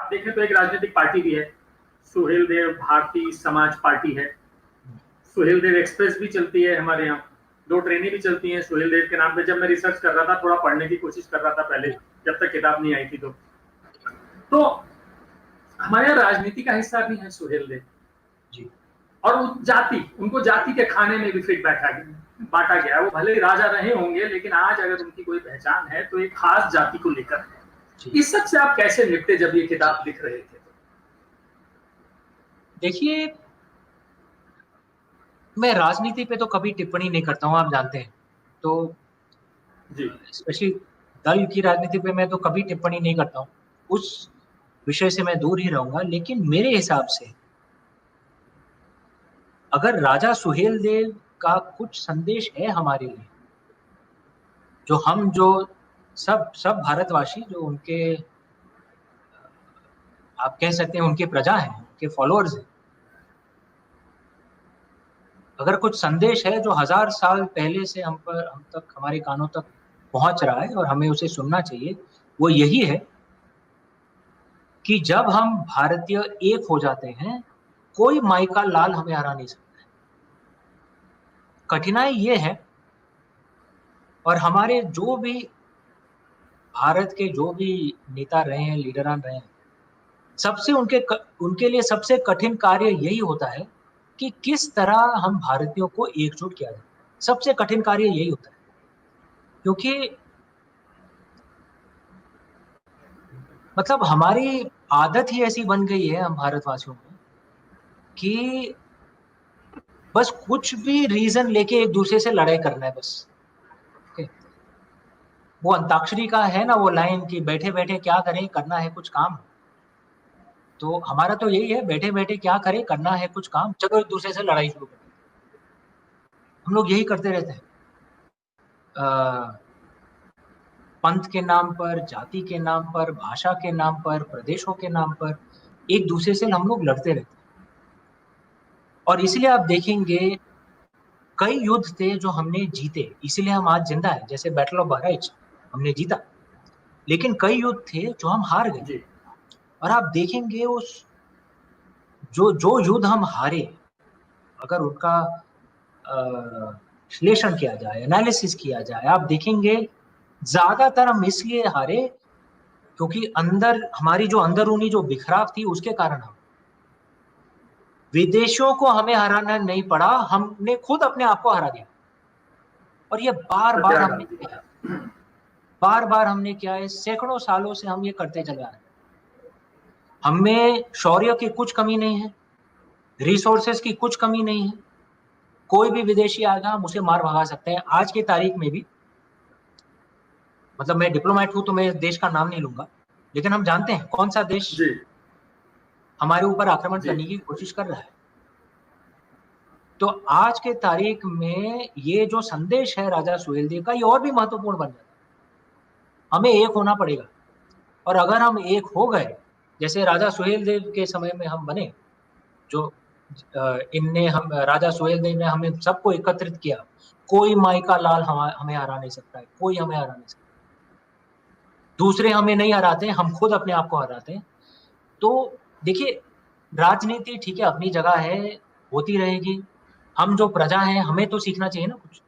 आप देखें तो एक राजनीतिक पार्टी भी है, सुहेल देव भारतीय समाज पार्टी है। सुहेल देव एक्सप्रेस भी चलती है हमारे यहाँ, 2 ट्रेनें भी चलती हैं सुहेल देव के नाम पे। जब मैं रिसर्च कर रहा था, थोड़ा पढ़ने की कोशिश कर रहा था पहले, जब तक किताब नहीं आई थी, तो हमारे यहाँ राजनीति का हिस्सा भी है सुहेल देव जी। और जाति, उनको जाति के खाने में भी फिट बांटा गया। वो भले राजा रहे होंगे, लेकिन आज अगर उनकी कोई पहचान है तो एक खास जाति को लेकर है। इस सब से आप कैसे निपटे जब ये किताब लिख रहे थे? देखिए, मैं राजनीति पे तो कभी टिप्पणी नहीं करता हूँ, आप जानते हैं। तो स्पेशली दल की राजनीति पे मैं तो कभी टिप्पणी नहीं करता हूँ, उस विषय से मैं दूर ही रहूंगा। लेकिन मेरे हिसाब से अगर राजा सुहेल देव का कुछ संदेश है हमारे लिए, जो हम जो सब भारतवासी जो उनके, आप कह सकते हैं उनके प्रजा हैं, उनके फॉलोअर्स हैं, अगर कुछ संदेश है जो 1000 साल पहले से हम तक, हमारे कानों तक पहुंच रहा है और हमें उसे सुनना चाहिए, वो यही है कि जब हम भारतीय एक हो जाते हैं, कोई माई का लाल हमें हरा नहीं सकता है। कठिनाई ये है, और हमारे जो भी भारत के जो भी नेता रहे हैं, लीडरान रहे हैं, सबसे उनके लिए सबसे कठिन कार्य यही होता है कि किस तरह हम भारतीयों को एकजुट किया जाए। सबसे कठिन कार्य यही होता है, क्योंकि मतलब हमारी आदत ही ऐसी बन गई है हम भारतवासियों में कि बस कुछ भी रीजन लेके एक दूसरे से लड़ाई करना है बस। वो अंताक्षरी का है ना वो लाइन कि बैठे बैठे क्या करें, करना है कुछ काम। तो हमारा तो यही है, बैठे बैठे क्या करें, करना है कुछ काम, चलो एक दूसरे से लड़ाई शुरू करते हैं। हम लोग यही करते रहते हैं, पंथ के नाम पर, जाति के नाम पर, भाषा के नाम पर, प्रदेशों के नाम पर एक दूसरे से हम लोग लड़ते रहते हैं। और इसलिए आप देखेंगे कई युद्ध थे जो हमने जीते, इसीलिए हम आज जिंदा है। जैसे बैटल ऑफ बहराइच हमने जीता, लेकिन कई युद्ध थे जो हम हार गए। और आप देखेंगे उस जो युद्ध हम हारे, अगर उनका विश्लेषण किया जाए, एनालिसिस किया जाए, आप देखेंगे ज्यादातर हम इसलिए हारे क्योंकि अंदर हमारी जो अंदरूनी जो बिखराव थी उसके कारण हम, विदेशियों को हमें हराना नहीं पड़ा, हमने खुद अपने आप को हरा दिया। और ये बार बार हमने किया, बार बार हमने किया है, सैकड़ों सालों से हम ये करते चले आ रहे हैं। हमें शौर्य की कुछ कमी नहीं है, रिसोर्सेस की कुछ कमी नहीं है। कोई भी विदेशी आएगा हम उसे मार भगा सकते हैं। आज की तारीख में भी, मतलब मैं डिप्लोमेट हूं तो मैं देश का नाम नहीं लूंगा, लेकिन हम जानते हैं कौन सा देश हमारे ऊपर आक्रमण करने की कोशिश कर रहा है। तो आज के तारीख में ये जो संदेश है राजा सुहेल देव का, ये और भी महत्वपूर्ण बन जाता है। हमें एक होना पड़ेगा, और अगर हम एक हो गए, जैसे राजा सुहेल देव के समय में हम बने, जो हम राजा सुहेल देव ने हमें सबको एकत्रित किया, कोई माई का लाल हमें हरा नहीं सकता है, कोई हमें हरा नहीं सकता, दूसरे हमें नहीं हराते, हम खुद अपने आप को हराते हैं। तो देखिए, राजनीति ठीक है, अपनी जगह है, होती रहेगी। हम जो प्रजा हैं, हमें तो सीखना चाहिए ना कुछ।